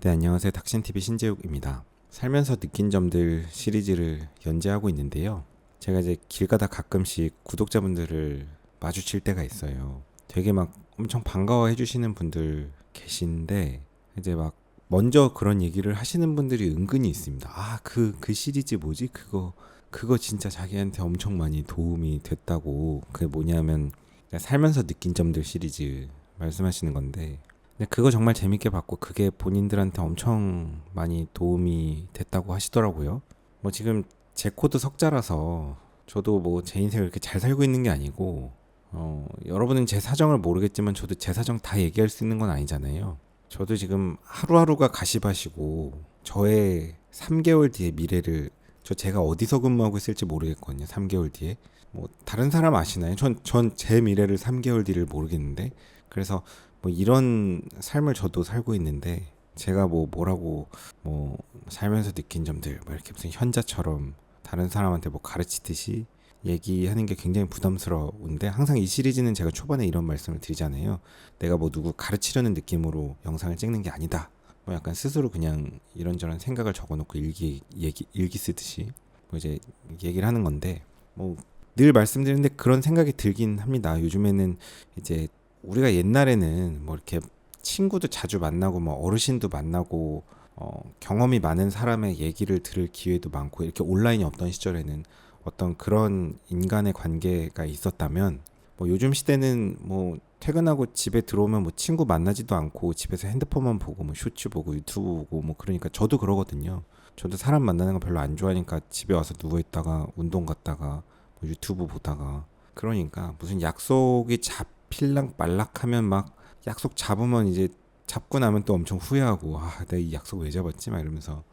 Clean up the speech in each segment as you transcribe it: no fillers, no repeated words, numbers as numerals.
네, 안녕하세요. 닥신TV 신재욱입니다. 살면서 느낀 점들 시리즈를 연재하고 있는데요. 제가 이제 길 가다 가끔씩 구독자분들을 마주칠 때가 있어요. 되게 막 엄청 반가워해 주시는 분들 계신데 이제 막 먼저 그런 얘기를 하시는 분들이 은근히 있습니다. 그 시리즈 뭐지? 그거 진짜 자기한테 엄청 많이 도움이 됐다고. 그게 뭐냐면 살면서 느낀 점들 시리즈 말씀하시는 건데, 근데 그거 정말 재밌게 봤고 그게 본인들한테 엄청 많이 도움이 됐다고 하시더라고요. 뭐 지금 제 코드 석자라서 저도 뭐 제 인생을 이렇게 잘 살고 있는 게 아니고, 여러분은 제 사정을 모르겠지만 저도 제 사정 다 얘기할 수 있는 건 아니잖아요. 저도 지금 하루하루가 가시밭이고 저의 3개월 뒤의 미래를, 제가 어디서 근무하고 있을지 모르겠거든요. 3개월 뒤에. 뭐 다른 사람 아시나요? 전 제 미래를 3개월 뒤를 모르겠는데, 그래서 뭐 이런 삶을 저도 살고 있는데, 제가 뭐라고 뭐 살면서 느낀 점들 뭐 이렇게 무슨 현자처럼 다른 사람한테 뭐 가르치듯이 얘기하는 게 굉장히 부담스러운데, 항상 이 시리즈는 제가 초반에 이런 말씀을 드리잖아요. 내가 뭐 누구 가르치려는 느낌으로 영상을 찍는 게 아니다. 뭐 약간 스스로 그냥 이런저런 생각을 적어놓고 일기 쓰듯이 뭐 이제 얘기를 하는 건데, 뭐 늘 말씀드리는데 그런 생각이 들긴 합니다. 요즘에는 이제 우리가 옛날에는 뭐 이렇게 친구도 자주 만나고 뭐 어르신도 만나고 경험이 많은 사람의 얘기를 들을 기회도 많고, 이렇게 온라인이 없던 시절에는 어떤 그런 인간의 관계가 있었다면, 뭐 요즘 시대는 뭐 퇴근하고 집에 들어오면 뭐 친구 만나지도 않고 집에서 핸드폰만 보고 뭐 쇼츠 보고 유튜브 보고 뭐, 그러니까 저도 그러거든요. 저도 사람 만나는 거 별로 안 좋아하니까 집에 와서 누워 있다가 운동 갔다가 뭐 유튜브 보다가, 그러니까 무슨 약속이 잡힐락 말락하면 막 약속 잡으면 이제 잡고 나면 또 엄청 후회하고, 내가 이 약속 왜 잡았지? 막 이러면서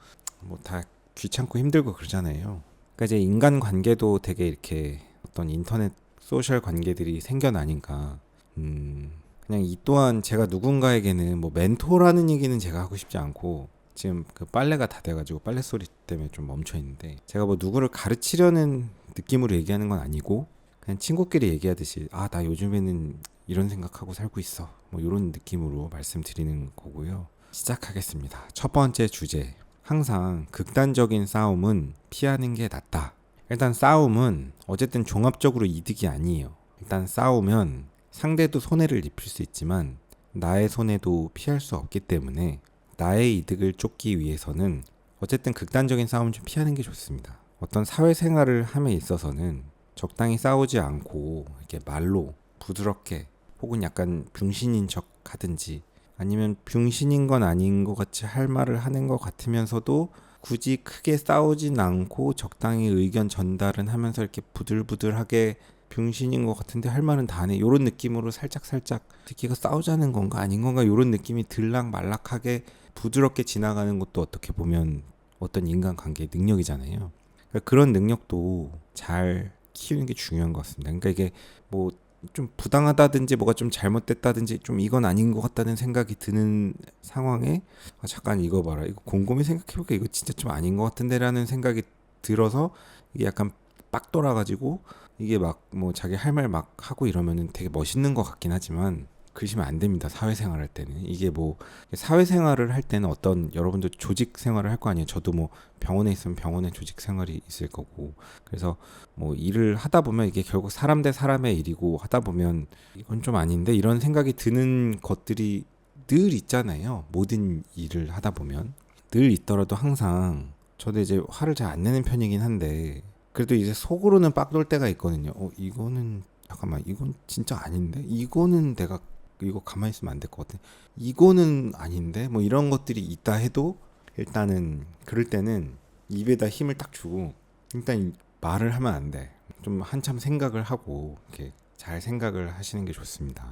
뭐 다 귀찮고 힘들고 그러잖아요. 그러니까 이제 인간 관계도 되게 이렇게 어떤 인터넷 소셜 관계들이 생겨나니까, 그냥 이 또한 제가 누군가에게는 뭐 멘토라는 얘기는 제가 하고 싶지 않고, 지금 그 빨래가 다 돼가지고 빨래 소리 때문에 좀 멈춰 있는데, 제가 뭐 누구를 가르치려는 느낌으로 얘기하는 건 아니고 그냥 친구끼리 얘기하듯이 나 요즘에는 이런 생각하고 살고 있어, 뭐 이런 느낌으로 말씀드리는 거고요. 시작하겠습니다. 첫 번째 주제, 항상 극단적인 싸움은 피하는 게 낫다. 일단 싸움은 어쨌든 종합적으로 이득이 아니에요. 일단 싸우면 상대도 손해를 입힐 수 있지만 나의 손해도 피할 수 없기 때문에 나의 이득을 쫓기 위해서는 어쨌든 극단적인 싸움은 좀 피하는 게 좋습니다. 어떤 사회생활을 함에 있어서는 적당히 싸우지 않고 이렇게 말로 부드럽게, 혹은 약간 병신인 척 하든지, 아니면 병신인 건 아닌 것 같이 할 말을 하는 것 같으면서도 굳이 크게 싸우진 않고 적당히 의견 전달은 하면서 이렇게 부들부들하게 병신인 것 같은데 할 말은 다 하네, 요런 느낌으로 살짝살짝 새끼가 싸우자는 건가 아닌 건가 요런 느낌이 들락말락하게 부드럽게 지나가는 것도 어떻게 보면 어떤 인간관계의 능력이잖아요. 그러니까 그런 능력도 잘 키우는 게 중요한 것 같습니다. 그러니까 이게 뭐 좀 부당하다든지 뭐가 좀 잘못됐다든지 좀 이건 아닌 것 같다는 생각이 드는 상황에, 잠깐 이거 봐라, 이거 곰곰이 생각해볼게, 이거 진짜 좀 아닌 것 같은데라는 생각이 들어서 이게 약간 빡 돌아가지고 이게 막 뭐 자기 할 말 막 하고 이러면은 되게 멋있는 것 같긴 하지만 그러시면 안 됩니다. 사회생활 할 때는 이게 뭐 사회생활을 할 때는 어떤, 여러분도 조직 생활을 할 거 아니에요. 저도 뭐 병원에 있으면 병원에 조직 생활이 있을 거고, 그래서 뭐 일을 하다 보면 이게 결국 사람 대 사람의 일이고, 하다 보면 이건 좀 아닌데 이런 생각이 드는 것들이 늘 있잖아요. 모든 일을 하다 보면 늘 있더라도 항상 저도 이제 화를 잘 안 내는 편이긴 한데, 그래도 이제 속으로는 빡 돌 때가 있거든요. 이거는 잠깐만, 이건 진짜 아닌데, 이거는 내가 이거 가만히 있으면 안 될 것 같아, 이거는 아닌데, 뭐 이런 것들이 있다 해도 일단은 그럴 때는 입에다 힘을 딱 주고 일단 말을 하면 안 돼. 좀 한참 생각을 하고 이렇게 잘 생각을 하시는 게 좋습니다.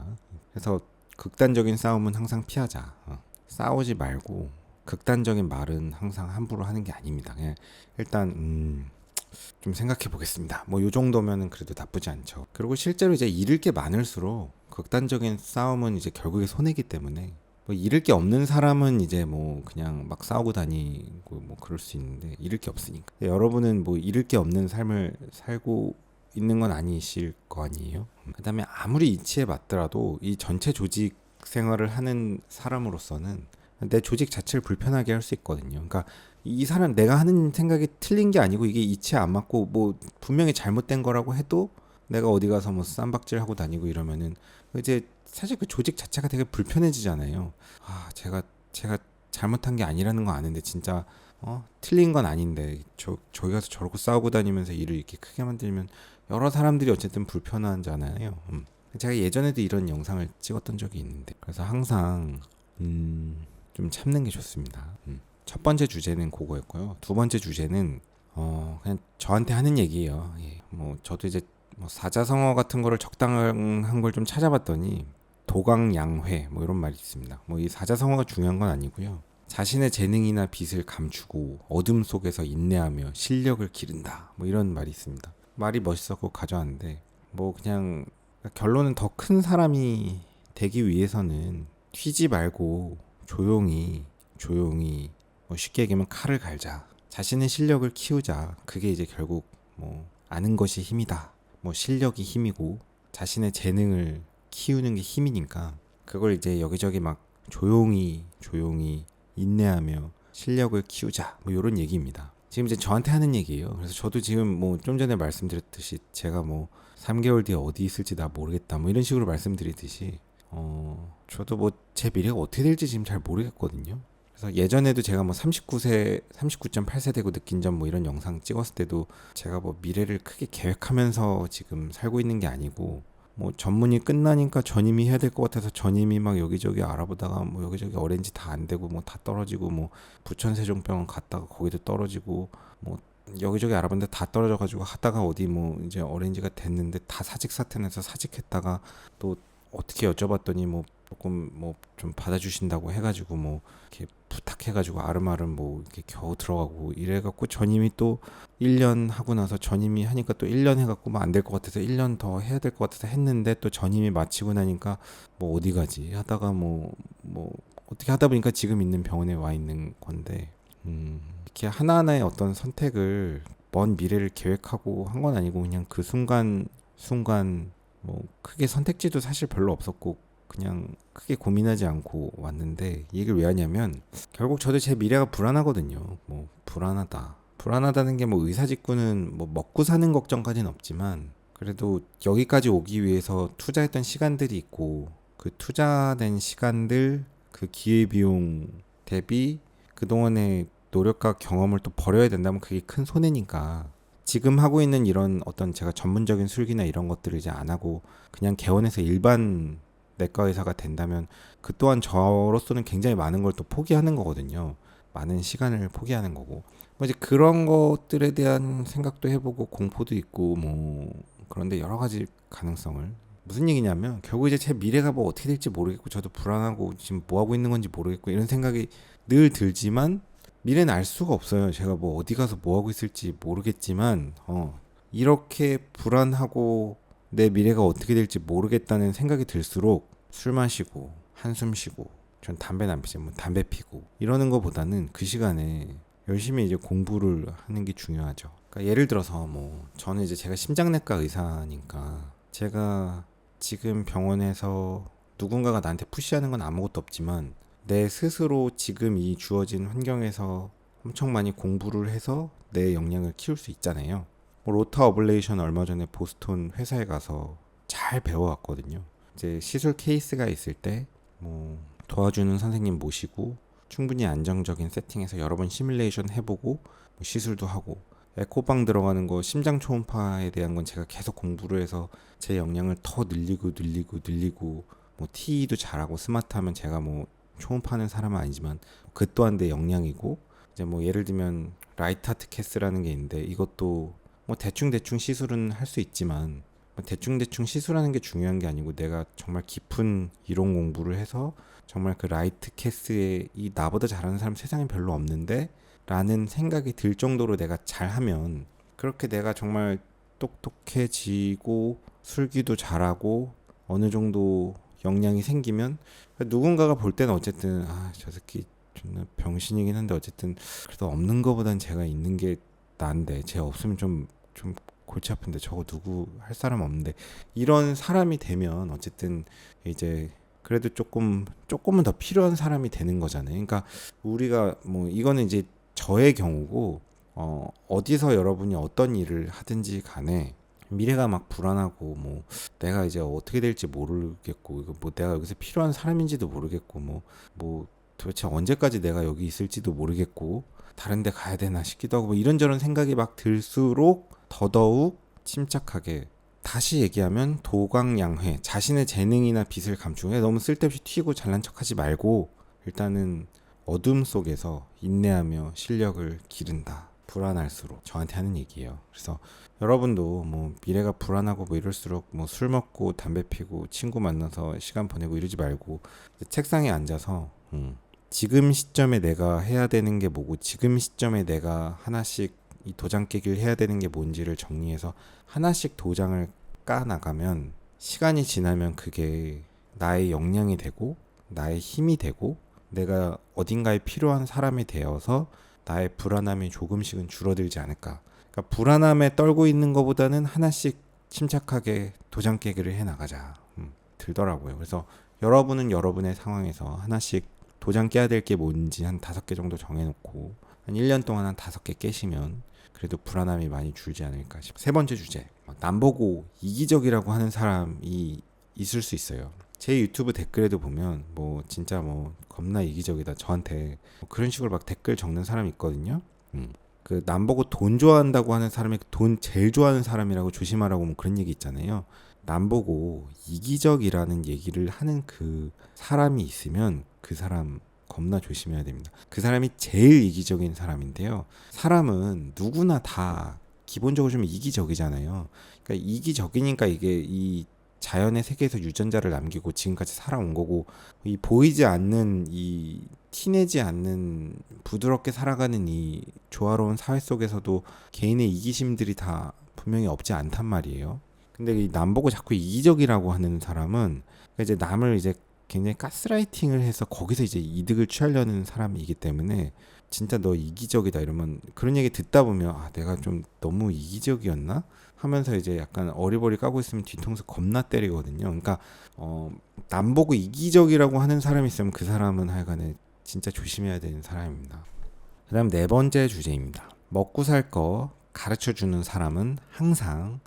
그래서 극단적인 싸움은 항상 피하자. 싸우지 말고 극단적인 말은 항상 함부로 하는 게 아닙니다. 그냥 일단 좀 생각해 보겠습니다. 뭐 요 정도면은 그래도 나쁘지 않죠. 그리고 실제로 이제 잃을 게 많을수록 극단적인 싸움은 이제 결국에 손해기 때문에, 뭐 잃을 게 없는 사람은 이제 뭐 그냥 막 싸우고 다니고 뭐 그럴 수 있는데, 잃을 게 없으니까. 여러분은 뭐 잃을 게 없는 삶을 살고 있는 건 아니실 거 아니에요. 그다음에 아무리 이치에 맞더라도 이 전체 조직 생활을 하는 사람으로서는 내 조직 자체를 불편하게 할 수 있거든요. 그러니까 이 사람 내가 하는 생각이 틀린 게 아니고 이게 이치에 안 맞고 뭐 분명히 잘못된 거라고 해도 내가 어디 가서 뭐 쌈박질 하고 다니고 이러면은 이제 사실 그 조직 자체가 되게 불편해지잖아요. 제가 잘못한 게 아니라는 거 아는데 진짜 틀린 건 아닌데 저기 가서 저러고 싸우고 다니면서 일을 이렇게 크게 만들면 여러 사람들이 어쨌든 불편하잖아요. 제가 예전에도 이런 영상을 찍었던 적이 있는데 그래서 항상 좀 참는 게 좋습니다. 첫 번째 주제는 그거였고요. 두 번째 주제는 그냥 저한테 하는 얘기예요. 예, 뭐 저도 이제 뭐 사자성어 같은 거를 적당한 걸 좀 찾아봤더니 도강양회 뭐 이런 말이 있습니다. 뭐 이 사자성어가 중요한 건 아니고요. 자신의 재능이나 빛을 감추고 어둠 속에서 인내하며 실력을 기른다. 뭐 이런 말이 있습니다. 말이 멋있었고 가져왔는데 뭐 그냥 결론은 더 큰 사람이 되기 위해서는 튀지 말고 조용히 뭐 쉽게 얘기하면 칼을 갈자. 자신의 실력을 키우자. 그게 이제 결국 뭐 아는 것이 힘이다. 뭐 실력이 힘이고 자신의 재능을 키우는 게 힘이니까 그걸 이제 여기저기 막 조용히 인내하며 실력을 키우자. 뭐 이런 얘기입니다. 지금 이제 저한테 하는 얘기예요. 그래서 저도 지금 뭐 좀 전에 말씀드렸듯이 제가 뭐 3개월 뒤에 어디 있을지 나 모르겠다. 뭐 이런 식으로 말씀드리듯이 저도 뭐 제 미래가 어떻게 될지 지금 잘 모르겠거든요. 그래서 예전에도 제가 뭐 39.8세 되고 느낀 점 뭐 이런 영상 찍었을 때도 제가 뭐 미래를 크게 계획하면서 지금 살고 있는 게 아니고 뭐 전문이 끝나니까 전임이 해야 될 것 같아서 전임이 막 여기저기 알아보다가 뭐 여기저기 어렌지 다 안 되고 뭐 다 떨어지고 뭐 부천세종병원 갔다가 거기도 떨어지고 뭐 여기저기 알아봤는데 다 떨어져가지고 하다가 어디 뭐 이제 어렌지가 됐는데 다 사직 사태 내서 사직했다가 또 어떻게 여쭤봤더니 뭐 조금 뭐 좀 받아주신다고 해가지고 뭐 이렇게 부탁해가지고 아름아름 뭐 이렇게 겨우 들어가고 이래갖고 전임이 또 1년 하고 나서 전임이 하니까 또 1년 해갖고 뭐 안 될 것 같아서 1년 더 해야 될 것 같아서 했는데 또 전임이 마치고 나니까 뭐 어디 가지 하다가 뭐 어떻게 하다 보니까 지금 있는 병원에 와 있는 건데 이렇게 하나하나의 어떤 선택을 먼 미래를 계획하고 한 건 아니고 그냥 그 순간 뭐 크게 선택지도 사실 별로 없었고 그냥 크게 고민하지 않고 왔는데 이 얘기를 왜 하냐면 결국 저도 제 미래가 불안하거든요. 뭐 불안하다는 게 뭐 의사직구는 뭐 먹고 사는 걱정까지는 없지만 그래도 여기까지 오기 위해서 투자했던 시간들이 있고 그 투자된 시간들 그 기회비용 대비 그동안의 노력과 경험을 또 버려야 된다면 그게 큰 손해니까 지금 하고 있는 이런 어떤 제가 전문적인 술기나 이런 것들을 이제 안 하고 그냥 개원해서 일반 내과 의사가 된다면 그 또한 저로서는 굉장히 많은 걸 또 포기하는 거거든요. 많은 시간을 포기하는 거고 뭐 이제 그런 것들에 대한 생각도 해보고 공포도 있고 뭐 그런데 여러 가지 가능성을 무슨 얘기냐면 결국 이제 제 미래가 뭐 어떻게 될지 모르겠고 저도 불안하고 지금 뭐 하고 있는 건지 모르겠고 이런 생각이 늘 들지만 미래는 알 수가 없어요. 제가 뭐 어디 가서 뭐 하고 있을지 모르겠지만 이렇게 불안하고 내 미래가 어떻게 될지 모르겠다는 생각이 들수록 술 마시고 한숨 쉬고 전 담배는 안 피지만 담배 피고 이러는 것보다는 그 시간에 열심히 이제 공부를 하는 게 중요하죠. 그러니까 예를 들어서 뭐 저는 이제 제가 심장내과 의사니까 제가 지금 병원에서 누군가가 나한테 푸시하는 건 아무것도 없지만 내 스스로 지금 이 주어진 환경에서 엄청 많이 공부를 해서 내 역량을 키울 수 있잖아요. 뭐 로타 어블레이션 얼마 전에 보스턴 회사에 가서 잘 배워왔거든요. 이제 시술 케이스가 있을 때 뭐 도와주는 선생님 모시고 충분히 안정적인 세팅에서 여러 번 시뮬레이션 해보고 뭐 시술도 하고 에코방 들어가는 거 심장 초음파에 대한 건 제가 계속 공부를 해서 제 역량을 더 늘리고 뭐 TE도 잘하고 스마트하면 제가 뭐 초음파는 사람은 아니지만 그 또한 내 역량이고 이제 뭐 예를 들면 라이트 하트 캐스라는 게 있는데 이것도 뭐 대충 시술은 할 수 있지만 대충 시술하는 게 중요한 게 아니고 내가 정말 깊은 이론 공부를 해서 정말 그 라이트 캐스에 이 나보다 잘하는 사람 세상에 별로 없는데 라는 생각이 들 정도로 내가 잘하면 그렇게 내가 정말 똑똑해지고 술기도 잘하고 어느 정도 역량이 생기면 누군가가 볼 때는 어쨌든 저 새끼 존나 병신이긴 한데 어쨌든 그래도 없는 거보단 제가 있는 게 나은데 제가 없으면 좀 골치 아픈데 저거 누구 할 사람 없는데 이런 사람이 되면 어쨌든 이제 그래도 조금은 더 필요한 사람이 되는 거잖아요. 그러니까 우리가 뭐 이거는 이제 저의 경우고 어디서 여러분이 어떤 일을 하든지 간에 미래가 막 불안하고 뭐 내가 이제 어떻게 될지 모르겠고 이거 뭐 내가 여기서 필요한 사람인지도 모르겠고 뭐 도대체 언제까지 내가 여기 있을지도 모르겠고 다른 데 가야 되나 싶기도 하고 뭐 이런저런 생각이 막 들수록 더더욱 침착하게 다시 얘기하면 도광양회 자신의 재능이나 빛을 감추고 너무 쓸데없이 튀고 잘난 척하지 말고 일단은 어둠 속에서 인내하며 실력을 기른다. 불안할수록 저한테 하는 얘기예요. 그래서 여러분도 뭐 미래가 불안하고 뭐 이럴수록 뭐 술 먹고 담배 피고 친구 만나서 시간 보내고 이러지 말고 책상에 앉아서 지금 시점에 내가 해야 되는 게 뭐고 지금 시점에 내가 하나씩 이 도장 깨기를 해야 되는 게 뭔지를 정리해서 하나씩 도장을 까 나가면 시간이 지나면 그게 나의 역량이 되고 나의 힘이 되고 내가 어딘가에 필요한 사람이 되어서 나의 불안함이 조금씩은 줄어들지 않을까. 그러니까 불안함에 떨고 있는 것보다는 하나씩 침착하게 도장 깨기를 해 나가자 들더라고요. 그래서 여러분은 여러분의 상황에서 하나씩 도장 깨야 될 게 뭔지 한 5개 정도 정해놓고 한 1년 동안 한 5개 깨시면 그래도 불안함이 많이 줄지 않을까 싶어요. 세 번째 주제, 남 보고 이기적이라고 하는 사람이 있을 수 있어요. 제 유튜브 댓글에도 보면 뭐 진짜 뭐 겁나 이기적이다 저한테 뭐 그런 식으로 막 댓글 적는 사람이 있거든요. 그 남 보고 돈 좋아한다고 하는 사람이 돈 제일 좋아하는 사람이라고 조심하라고 뭐 그런 얘기 있잖아요. 남 보고 이기적이라는 얘기를 하는 그 사람이 있으면 그 사람 겁나 조심해야 됩니다. 그 사람이 제일 이기적인 사람인데요. 사람은 누구나 다 기본적으로 좀 이기적이잖아요. 그러니까 이기적이니까 이게 이 자연의 세계에서 유전자를 남기고 지금까지 살아온 거고 이 보이지 않는 이 티내지 않는 부드럽게 살아가는 이 조화로운 사회 속에서도 개인의 이기심들이 다 분명히 없지 않단 말이에요. 근데 이 남 보고 자꾸 이기적이라고 하는 사람은 이제 남을 이제 굉장히 가스라이팅을 해서 거기서 이제 이득을 취하려는 사람이기 때문에 진짜 너 이기적이다 이러면 그런 얘기 듣다 보면 내가 좀 너무 이기적이었나 하면서 이제 약간 어리버리 까고 있으면 뒤통수 겁나 때리거든요. 그러니까 남 보고 이기적이라고 하는 사람이 있으면 그 사람은 하여간에 진짜 조심해야 되는 사람입니다. 그 다음 네 번째 주제입니다. 먹고 살 거 가르쳐주는 사람은 항상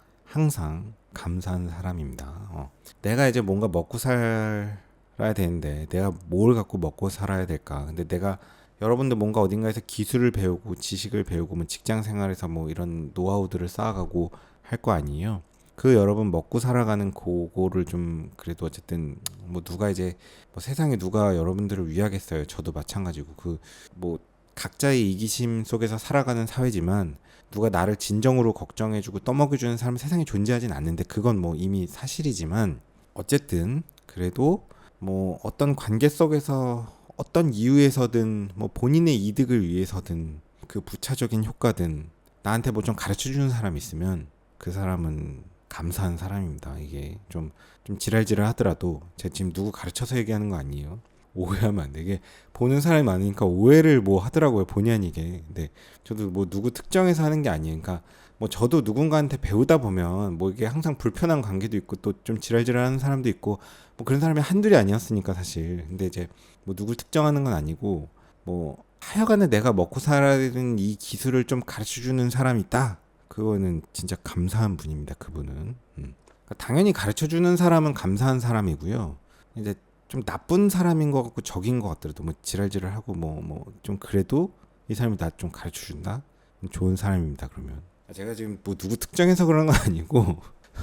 감사한 사람입니다. 내가 이제 뭔가 먹고 살아야 되는데 내가 뭘 갖고 먹고 살아야 될까? 근데 내가 여러분들 뭔가 어딘가에서 기술을 배우고 지식을 배우고 뭐 직장 생활에서 뭐 이런 노하우들을 쌓아가고 할 거 아니에요. 그 여러분 먹고 살아가는 그거를 좀 그래도 어쨌든 뭐 누가 이제 뭐 세상에 누가 여러분들을 위하겠어요. 저도 마찬가지고 그 뭐 각자의 이기심 속에서 살아가는 사회지만 누가 나를 진정으로 걱정해주고 떠먹여주는 사람은 세상에 존재하진 않는데 그건 뭐 이미 사실이지만 어쨌든 그래도 뭐 어떤 관계 속에서 어떤 이유에서든 뭐 본인의 이득을 위해서든 그 부차적인 효과든 나한테 뭐 좀 가르쳐주는 사람이 있으면 그 사람은 감사한 사람입니다. 이게 좀 지랄지랄 하더라도 제가 지금 누구 가르쳐서 얘기하는 거 아니에요. 오해하면 안 돼. 이게 보는 사람이 많으니까 오해를 뭐 하더라고요. 본의 아니게. 근데 저도 뭐 누구 특정해서 하는 게 아니에요. 그러니까 뭐 저도 누군가한테 배우다 보면 뭐 이게 항상 불편한 관계도 있고 또 좀 지랄지랄하는 사람도 있고 뭐 그런 사람이 한둘이 아니었으니까 사실. 근데 이제 뭐 누굴 특정하는 건 아니고 뭐 하여간에 내가 먹고 살아야 되는 이 기술을 좀 가르쳐주는 사람이 있다. 그거는 진짜 감사한 분입니다. 그분은. 그러니까 당연히 가르쳐주는 사람은 감사한 사람이고요. 이제 좀 나쁜 사람인 것 같고 적인 것 같더라도 뭐 지랄지랄하고 뭐 좀 그래도 이 사람이 나 좀 가르쳐준다. 좋은 사람입니다. 그러면 제가 지금 뭐 누구 특정해서 그런 건 아니고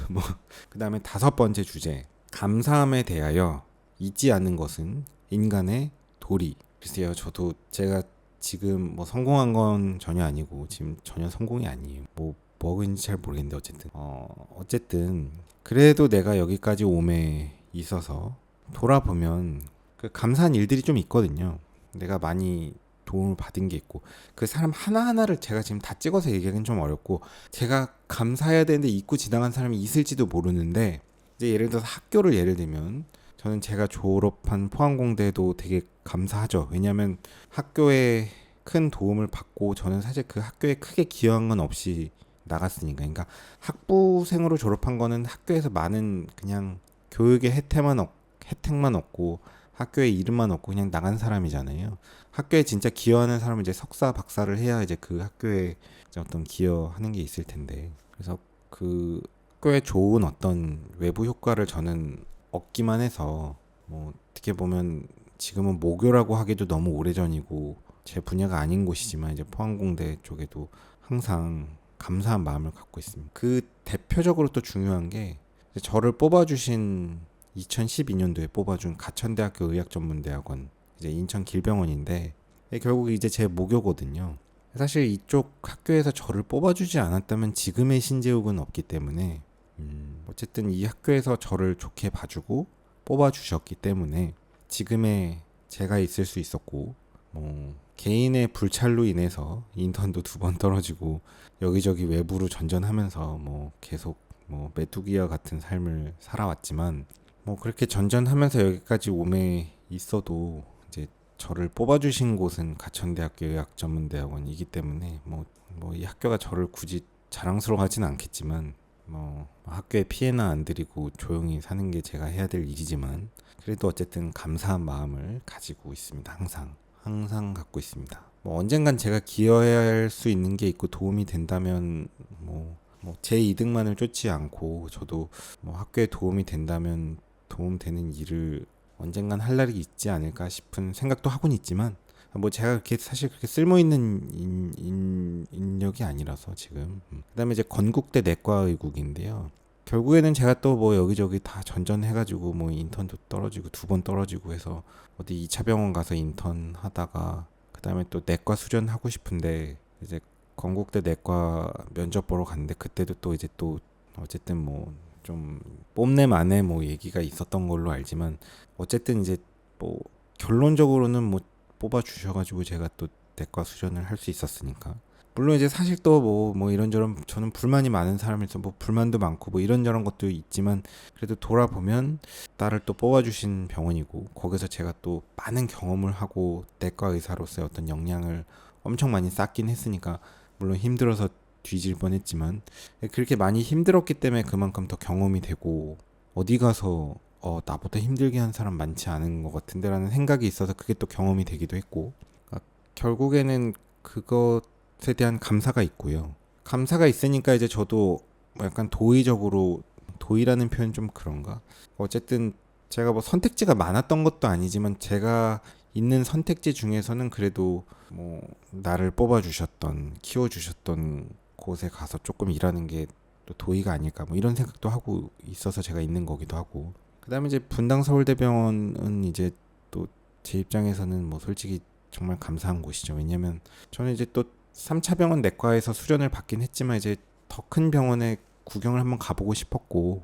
뭐 그다음에 5번째 주제 감사함에 대하여 잊지 않는 것은 인간의 도리. 글쎄요, 저도 제가 지금 뭐 성공한 건 전혀 아니고 지금 전혀 성공이 아니에요. 뭐인지 잘 모르겠는데 어쨌든 그래도 내가 여기까지 옴에 있어서 돌아보면 그 감사한 일들이 좀 있거든요. 내가 많이 도움을 받은 게 있고 그 사람 하나하나를 제가 지금 다 찍어서 얘기하기는 좀 어렵고 제가 감사해야 되는데 잊고 지나간 사람이 있을지도 모르는데 이제 예를 들어서 학교를 예를 들면 저는 제가 졸업한 포항공대도 되게 감사하죠. 왜냐하면 학교에 큰 도움을 받고 저는 사실 그 학교에 크게 기여한 건 없이 나갔으니까. 그러니까 학부생으로 졸업한 거는 학교에서 많은 그냥 교육의 혜택만 혜택만 얻고 학교에 이름만 얻고 그냥 나간 사람이잖아요. 학교에 진짜 기여하는 사람은 이제 석사, 박사를 해야 이제 그 학교에 이제 어떤 기여하는 게 있을 텐데. 그래서 그 학교에 좋은 어떤 외부 효과를 저는 얻기만 해서 뭐 어떻게 보면 지금은 모교라고 하기도 너무 오래전이고 제 분야가 아닌 곳이지만 이제 포항공대 쪽에도 항상 감사한 마음을 갖고 있습니다. 그 대표적으로 또 중요한 게 저를 뽑아주신 2012년도에 뽑아준 가천대학교 의학전문대학원 이제 인천 길병원인데 결국 이제 제 모교거든요. 사실 이쪽 학교에서 저를 뽑아주지 않았다면 지금의 신재욱은 없기 때문에 어쨌든 이 학교에서 저를 좋게 봐주고 뽑아주셨기 때문에 지금의 제가 있을 수 있었고 뭐 개인의 불찰로 인해서 인턴도 2번 떨어지고 여기저기 외부로 전전하면서 뭐 계속 뭐 메뚜기와 같은 삶을 살아왔지만 뭐 그렇게 전전하면서 여기까지 오매 있어도 이제 저를 뽑아주신 곳은 가천대학교 의학전문대학원이기 때문에 뭐 이 학교가 저를 굳이 자랑스러워하진 않겠지만 뭐 학교에 피해나 안 드리고 조용히 사는 게 제가 해야 될 일이지만 그래도 어쨌든 감사한 마음을 가지고 있습니다. 항상 갖고 있습니다. 뭐 언젠간 제가 기여해야 할 수 있는 게 있고 도움이 된다면 제 이득만을 쫓지 않고 저도 뭐 학교에 도움이 된다면 도움되는 일을 언젠간 할 날이 있지 않을까 싶은 생각도 하고는 있지만 뭐 제가 그렇게 사실 그렇게 쓸모 있는 인력이 아니라서 지금. 그다음에 이제 건국대 내과의국인데요. 결국에는 제가 또 뭐 여기저기 다 전전해가지고 뭐 인턴도 떨어지고 2번 떨어지고 해서 어디 2차 병원 가서 인턴 하다가 그다음에 또 내과 수련하고 싶은데 이제 건국대 내과 면접 보러 갔는데 그때도 또 이제 또 어쨌든 뭐 좀 뽐내 만에 뭐 얘기가 있었던 걸로 알지만 어쨌든 이제 뭐 결론적으로는 뭐 뽑아 주셔가지고 제가 또 내과 수련을 할 수 있었으니까. 물론 이제 사실 또 뭐 이런저런 저는 불만이 많은 사람이라서 뭐 불만도 많고 뭐 이런저런 것도 있지만 그래도 돌아보면 나를 또 뽑아주신 병원이고 거기서 제가 또 많은 경험을 하고 내과 의사로서의 어떤 역량을 엄청 많이 쌓긴 했으니까 물론 힘들어서 뒤질 뻔했지만 그렇게 많이 힘들었기 때문에 그만큼 더 경험이 되고 어디 가서 나보다 힘들게 한 사람 많지 않은 것 같은데 라는 생각이 있어서 그게 또 경험이 되기도 했고 결국에는 그것에 대한 감사가 있고요. 감사가 있으니까 이제 저도 뭐 약간 도의라는 표현 좀 그런가? 어쨌든 제가 뭐 선택지가 많았던 것도 아니지만 제가 있는 선택지 중에서는 그래도 뭐 나를 뽑아주셨던 키워주셨던 곳에 가서 조금 일하는 게 또 도의가 아닐까 뭐 이런 생각도 하고 있어서 제가 있는 거기도 하고 그다음에 이제 분당 서울대병원은 이제 또 제 입장에서는 뭐 솔직히 정말 감사한 곳이죠. 왜냐면 저는 이제 또 3차 병원 내과에서 수련을 받긴 했지만 이제 더 큰 병원에 구경을 한번 가보고 싶었고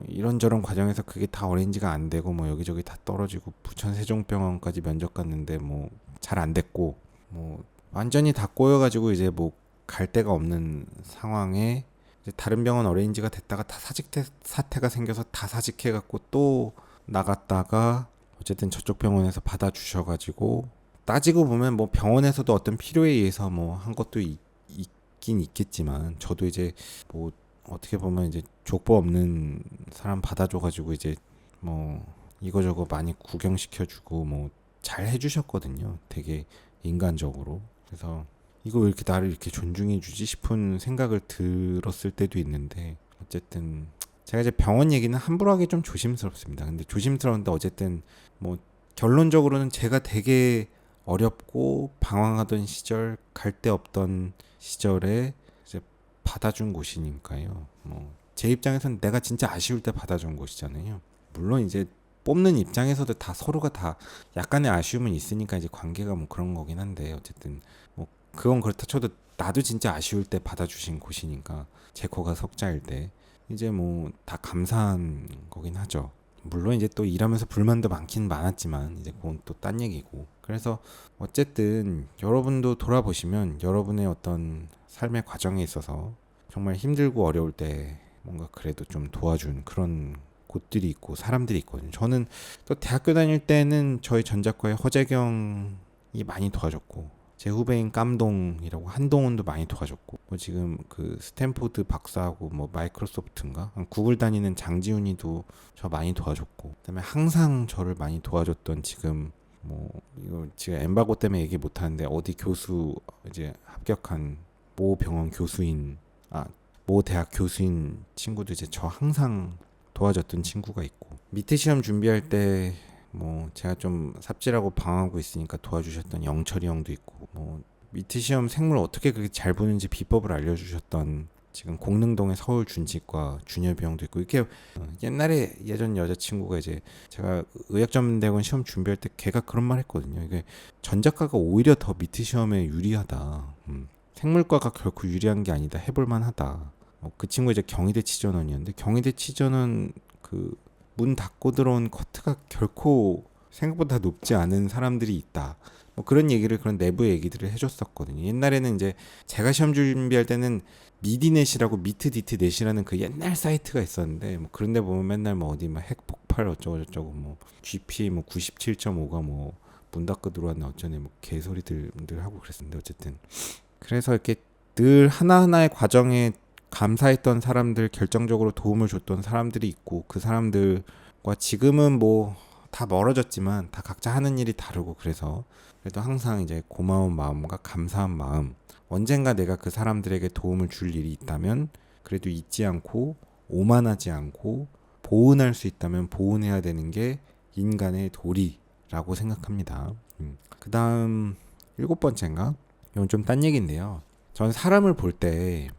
이런저런 과정에서 그게 다 어레인지가 안 되고 뭐 여기저기 다 떨어지고 부천 세종병원까지 면접 갔는데 뭐 잘 안 됐고 뭐 완전히 다 꼬여가지고 이제 뭐 갈 데가 없는 상황에 이제 다른 병원 어레인지가 됐다가 다 사직 사태가 생겨서 다 사직해갖고 또 나갔다가 어쨌든 저쪽 병원에서 받아주셔가지고 따지고 보면 뭐 병원에서도 어떤 필요에 의해서 뭐 한 것도 있긴 있겠지만 저도 이제 뭐 어떻게 보면 이제 족보 없는 사람 받아줘가지고 이제 뭐 이거저거 많이 구경시켜주고 뭐 잘 해주셨거든요. 되게 인간적으로. 그래서 이거 왜 이렇게 나를 이렇게 존중해주지 싶은 생각을 들었을 때도 있는데 어쨌든 제가 이제 병원 얘기는 함부로 하기 좀 조심스럽습니다. 근데 조심스러운데 어쨌든 뭐 결론적으로는 제가 되게 어렵고 방황하던 시절 갈 데 없던 시절에 이제 받아준 곳이니까요. 뭐 제 입장에서는 내가 진짜 아쉬울 때 받아준 곳이잖아요. 물론 이제 뽑는 입장에서도 다 서로가 다 약간의 아쉬움은 있으니까 이제 관계가 뭐 그런 거긴 한데 어쨌든 뭐 그건 그렇다 쳐도 나도 진짜 아쉬울 때 받아주신 곳이니까 제 코가 석자일 때 이제 뭐 다 감사한 거긴 하죠. 물론 이제 또 일하면서 불만도 많긴 많았지만 이제 그건 또 딴 얘기고 그래서 어쨌든 여러분도 돌아보시면 여러분의 어떤 삶의 과정에 있어서 정말 힘들고 어려울 때 뭔가 그래도 좀 도와준 그런 곳들이 있고 사람들이 있거든요. 저는 또 대학교 다닐 때는 저희 전작과의 허재경이 많이 도와줬고 제 후배인 깜동이라고 한동훈도 많이 도와줬고, 뭐 지금 그 스탠포드 박사하고 뭐 마이크로소프트인가 구글 다니는 장지훈이도 저 많이 도와줬고, 그다음에 항상 저를 많이 도와줬던 지금 뭐 이거 지금 엠바고 때문에 얘기 못 하는데 어디 교수 이제 합격한 모 병원 교수인 모 대학 교수인 친구도 이제 저 항상 도와줬던 친구가 있고, 미트 시험 준비할 때 뭐 제가 좀 삽질하고 방황하고 있으니까 도와주셨던 영철이 형도 있고, 뭐 미트 시험 생물 어떻게 그렇게 잘 보는지 비법을 알려주셨던 지금 공릉동의 서울 준치과 준엽이 형도 있고, 이렇게 옛날에 예전 여자친구가 이제 제가 의학전문대학원 시험 준비할 때 걔가 그런 말 했거든요. 이게 전작과가 오히려 더 미트 시험에 유리하다. 생물과가 결코 유리한 게 아니다. 해볼만 하다. 그 친구 이제 경희대 치전원이었는데, 경희대 치전원 그 문 닫고 들어온 커트가 결코 생각보다 높지 않은 사람들이 있다. 뭐 그런 얘기를, 그런 내부 얘기들을 해줬었거든요. 옛날에는 이제 제가 시험 준비할 때는 미디넷이라고 미트디트넷이라는 그 옛날 사이트가 있었는데, 뭐 그런데 보면 맨날 뭐 어디 막 핵폭발 어쩌고 저쩌고 뭐 GP 뭐 97.5가 뭐 문 닫고 들어왔나 어쩌네 뭐 개소리들 하고 그랬었는데, 어쨌든 그래서 이렇게 늘 하나하나의 과정에 감사했던 사람들, 결정적으로 도움을 줬던 사람들이 있고, 그 사람들과 지금은 뭐 다 멀어졌지만 다 각자 하는 일이 다르고, 그래서 그래도 항상 이제 고마운 마음과 감사한 마음, 언젠가 내가 그 사람들에게 도움을 줄 일이 있다면 그래도 잊지 않고 오만하지 않고 보은할 수 있다면 보은해야 되는 게 인간의 도리라고 생각합니다. 그 다음 7번째인가? 이건 좀 딴 얘기인데요. 전 사람을 볼 때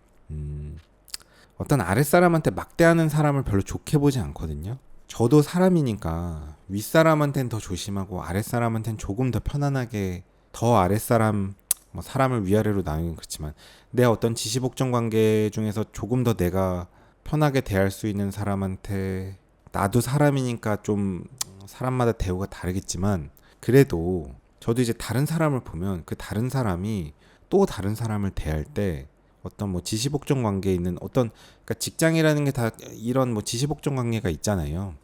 어떤 아랫사람한테 막대하는 사람을 별로 좋게 보지 않거든요. 저도 사람이니까 윗사람한테는 더 조심하고 아랫사람한테는 조금 더 편안하게, 더 아랫사람 뭐 사람을 위아래로 나누긴 그렇지만 내 어떤 지시복종 관계 중에서 조금 더 내가 편하게 대할 수 있는 사람한테, 나도 사람이니까 좀 사람마다 대우가 다르겠지만 그래도 저도 이제 다른 사람을 보면 그 다른 사람이 또 다른 사람을 대할 때 어떤 뭐 지시복종 관계에 있는 어떤, 그러니까 직장이라는 게 다 이런 뭐 지시복종 관계가 있잖아요.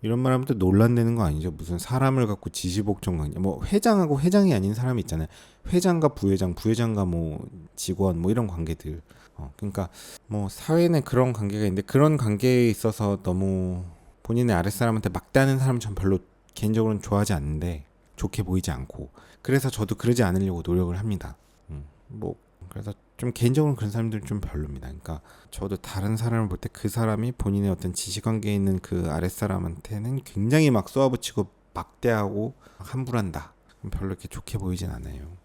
이런 말 하면 또 논란되는 거 아니죠? 무슨 사람을 갖고 지시복종 관계, 뭐 회장하고 회장이 아닌 사람이 있잖아요. 회장과 부회장, 부회장과 뭐 직원, 뭐 이런 관계들. 그러니까 뭐 사회는 그런 관계가 있는데, 그런 관계에 있어서 너무 본인의 아랫사람한테 막대하는 사람은 전 별로 개인적으로는 좋아하지 않는데, 좋게 보이지 않고, 그래서 저도 그러지 않으려고 노력을 합니다. 뭐 그래서 좀 개인적으로 그런 사람들은 좀 별로입니다. 그러니까 저도 다른 사람을 볼 때 그 사람이 본인의 어떤 지시관계에 있는 그 아랫사람한테는 굉장히 막 쏘아붙이고 막대하고 함부한다, 별로 이렇게 좋게 보이진 않아요.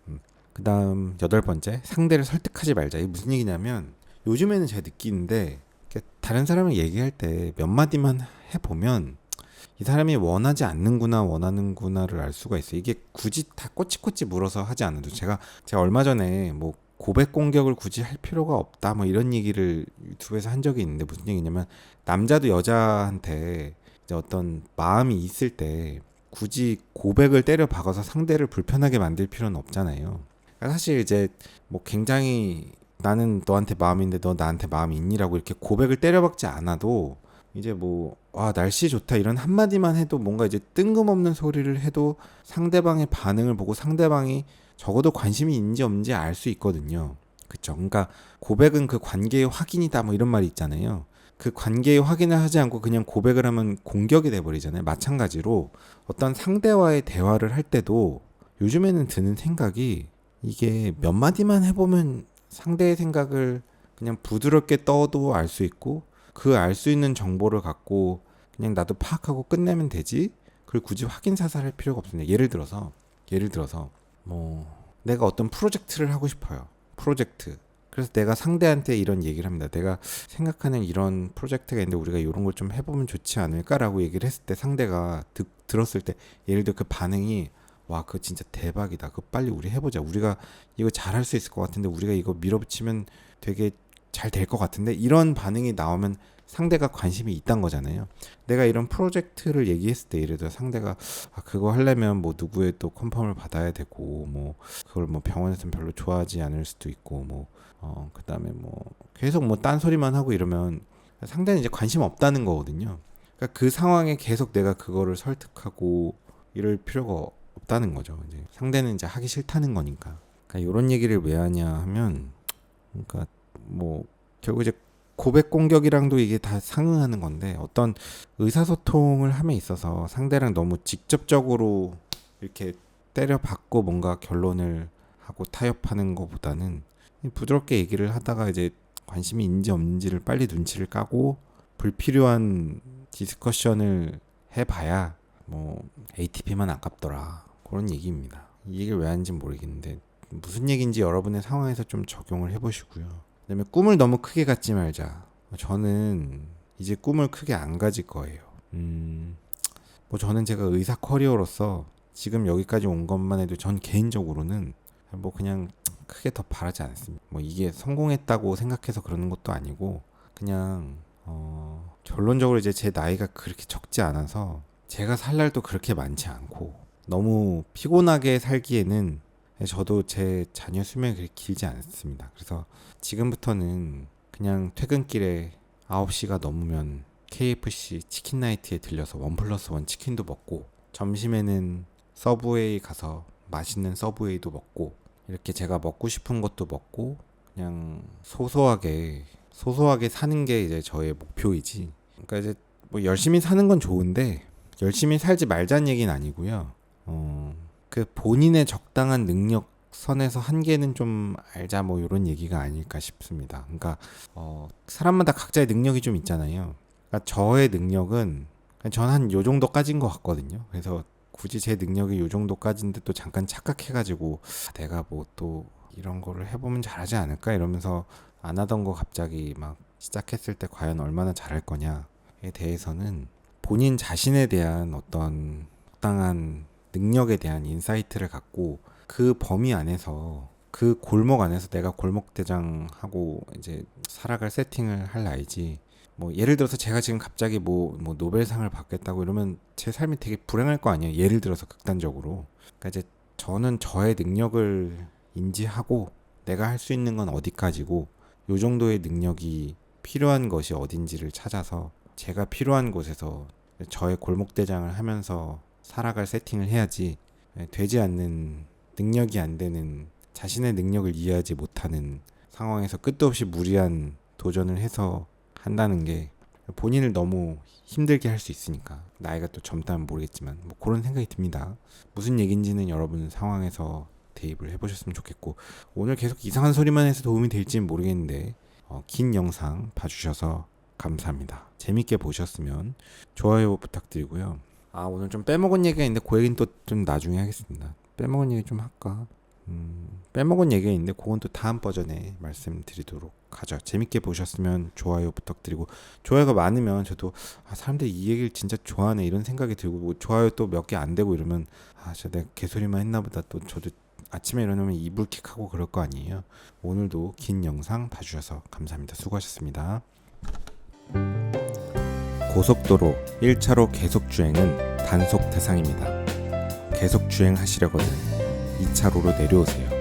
그 다음 8번째, 상대를 설득하지 말자. 이게 무슨 얘기냐면, 요즘에는 제가 느끼는데 다른 사람을 얘기할 때 몇 마디만 해보면 이 사람이 원하지 않는구나 원하는구나를 알 수가 있어요. 이게 굳이 다 꼬치꼬치 물어서 하지 않아도, 제가 얼마 전에 뭐 고백 공격을 굳이 할 필요가 없다 뭐 이런 얘기를 유튜브에서 한 적이 있는데, 무슨 얘기냐면 남자도 여자한테 이제 어떤 마음이 있을 때 굳이 고백을 때려 박아서 상대를 불편하게 만들 필요는 없잖아요. 그러니까 사실 이제 뭐 굉장히 나는 너한테 마음이 있는데 너 나한테 마음이 있니라고 이렇게 고백을 때려박지 않아도, 이제 뭐 와 날씨 좋다 이런 한마디만 해도, 뭔가 이제 뜬금없는 소리를 해도 상대방의 반응을 보고 상대방이 적어도 관심이 있는지 없는지 알 수 있거든요. 그쵸? 그러니까 고백은 그 관계의 확인이다 뭐 이런 말이 있잖아요. 그 관계의 확인을 하지 않고 그냥 고백을 하면 공격이 돼버리잖아요. 마찬가지로 어떤 상대와의 대화를 할 때도 요즘에는 드는 생각이, 이게 몇 마디만 해보면 상대의 생각을 그냥 부드럽게 떠도 알 수 있고, 그 알 수 있는 정보를 갖고 그냥 나도 파악하고 끝내면 되지, 그걸 굳이 확인 사살할 필요가 없습니다. 예를 들어서 뭐 내가 어떤 프로젝트를 하고 싶어요. 프로젝트. 그래서 내가 상대한테 이런 얘기를 합니다. 내가 생각하는 이런 프로젝트가 있는데 우리가 이런 걸 좀 해보면 좋지 않을까라고 얘기를 했을 때, 상대가 들었을 때 예를 들어 그 반응이, 와 그거 진짜 대박이다, 그거 빨리 우리 해보자, 우리가 이거 잘할 수 있을 것 같은데, 우리가 이거 밀어붙이면 되게 잘 될 것 같은데, 이런 반응이 나오면 상대가 관심이 있단 거잖아요. 내가 이런 프로젝트를 얘기했을 때 예를 들어 상대가 그거 하려면 뭐 누구의 또 컨펌을 받아야 되고, 뭐 그걸 뭐 병원에서는 별로 좋아하지 않을 수도 있고, 뭐 그다음에 뭐 계속 뭐 딴소리만 하고 이러면 상대는 이제 관심 없다는 거거든요. 그러니까 그 상황에 계속 내가 그거를 설득하고 이럴 필요가 없다는 거죠. 이제 상대는 이제 하기 싫다는 거니까. 그러니까 이런 얘기를 왜 하냐 하면, 그러니까 뭐 결국 이제 고백 공격이랑도 이게 다 상응하는 건데, 어떤 의사소통을 함에 있어서 상대랑 너무 직접적으로 이렇게 때려박고 뭔가 결론을 하고 타협하는 것보다는 부드럽게 얘기를 하다가 이제 관심이 있는지 없는지를 빨리 눈치를 까고 불필요한 디스커션을 해봐야 뭐 ATP만 아깝더라, 그런 얘기입니다. 이 얘기를 왜 하는지 모르겠는데 무슨 얘기인지 여러분의 상황에서 좀 적용을 해보시고요. 그다음에 꿈을 너무 크게 갖지 말자. 저는 이제 꿈을 크게 안 가질 거예요. 뭐 저는 제가 의사 커리어로서 지금 여기까지 온 것만 해도 전 개인적으로는 뭐 그냥 크게 더 바라지 않습니다. 뭐 이게 성공했다고 생각해서 그러는 것도 아니고, 그냥 결론적으로 이제 제 나이가 그렇게 적지 않아서 제가 살 날도 그렇게 많지 않고 너무 피곤하게 살기에는, 저도 제 자녀 수명이 그렇게 길지 않습니다. 그래서 지금부터는 그냥 퇴근길에 9시가 넘으면 KFC 치킨 나이트에 들려서 1+1 치킨도 먹고, 점심에는 서브웨이 가서 맛있는 서브웨이도 먹고, 이렇게 제가 먹고 싶은 것도 먹고, 그냥 소소하게 사는 게 이제 저의 목표이지. 그러니까 이제 뭐 열심히 사는 건 좋은데 열심히 살지 말자는 얘기는 아니고요. 그 본인의 적당한 능력 선에서 한계는 좀 알자, 뭐 이런 얘기가 아닐까 싶습니다. 그러니까 사람마다 각자의 능력이 좀 있잖아요. 그러니까 저의 능력은 전 한 요 정도까지인 것 같거든요. 그래서 굳이 제 능력이 요 정도까지인데 또 잠깐 착각해가지고 내가 뭐 또 이런 거를 해보면 잘하지 않을까 이러면서 안 하던 거 갑자기 막 시작했을 때 과연 얼마나 잘할 거냐에 대해서는 본인 자신에 대한 어떤 적당한 능력에 대한 인사이트를 갖고 그 범위 안에서, 그 골목 안에서 내가 골목대장하고 이제 살아갈 세팅을 할 나이지. 뭐 예를 들어서 제가 지금 갑자기 뭐 노벨상을 받겠다고 이러면 제 삶이 되게 불행할 거 아니에요. 예를 들어서 극단적으로. 그러니까 이제 저는 저의 능력을 인지하고 내가 할 수 있는 건 어디까지고 요 정도의 능력이 필요한 것이 어딘지를 찾아서 제가 필요한 곳에서 저의 골목대장을 하면서 살아갈 세팅을 해야지, 되지 않는, 능력이 안 되는, 자신의 능력을 이해하지 못하는 상황에서 끝도 없이 무리한 도전을 해서 한다는 게 본인을 너무 힘들게 할 수 있으니까. 나이가 또 젊다면 모르겠지만 뭐 그런 생각이 듭니다. 무슨 얘기인지는 여러분 상황에서 대입을 해보셨으면 좋겠고, 오늘 계속 이상한 소리만 해서 도움이 될지는 모르겠는데 긴 영상 봐주셔서 감사합니다. 재밌게 보셨으면 좋아요 부탁드리고요. 오늘 좀 빼먹은 얘기가 있는데 그 얘기는 또 좀 나중에 하겠습니다. 빼먹은 얘기 좀 할까? 빼먹은 얘기가 있는데 그건 또 다음 버전에 말씀드리도록 하죠. 재밌게 보셨으면 좋아요 부탁드리고, 좋아요가 많으면 저도 사람들이 이 얘기를 진짜 좋아하네 이런 생각이 들고, 뭐 좋아요 또 몇 개 안 되고 이러면 진짜 내가 개소리만 했나 보다, 또 저도 아침에 일어나면 이불킥하고 그럴 거 아니에요. 오늘도 긴 영상 봐주셔서 감사합니다. 수고하셨습니다. 고속도로 1차로 계속주행은 단속 대상입니다. 계속주행하시려거든 2차로로 내려오세요.